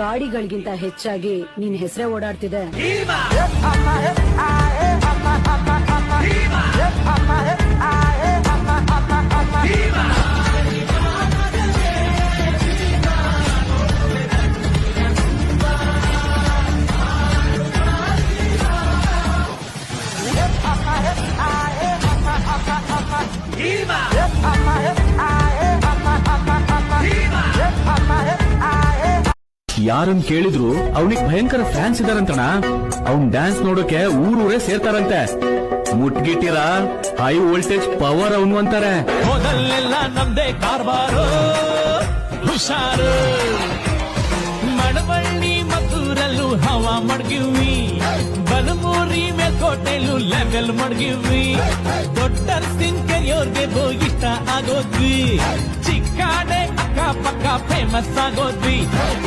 ಗಾಡಿಗಳಿಗಿಂತ ಹೆಚ್ಚಾಗಿ ನಿನ್ ಹೆಸರೇ ಓಡಾಡ್ತಿದೆ. ಯಾರನ್ ಕೇಳಿದ್ರು ಅವನಿಗೆ ಭಯಂಕರ ಫ್ಯಾನ್ಸ್ ಇದಾರಂತಣ. ಅವ್ನ್ ಡ್ಯಾನ್ಸ್ ನೋಡೋಕೆ ಊರೂರೇ ಸೇರ್ತಾರಂತೆ. ಮುಟ್ಗಿಟ್ಟಿರ ಹೈ ವೋಲ್ಟೇಜ್ ಪವರ್ ಅವನು ಅಂತಾರೆ. ಮೊದಲೆಲ್ಲ ನಮ್ದೇ ಕಾರ್ಬಾರು, ಹುಷಾರು. ಮಳವಳ್ಳಿ ಮದ್ದೂರಲ್ಲೂ ಹವಾ ಮಡ್ಗಿವಿ, ಬಲಮೂರಿ ಮೇಲ್ಕೋಟೆಲ್ಲೂ ಲೆವೆಲ್ ಮಡ್ಗಿವಿ. ದೊಡ್ಡ ಕೆರೆಯೋರ್ಗೆ ಇಷ್ಟ ಆಗೋದ್ವಿ, ಚಿಕ್ಕಾಡೆ ಅಕ್ಕ ಪಕ್ಕ ಫೇಮಸ್ ಆಗೋದ್ವಿ.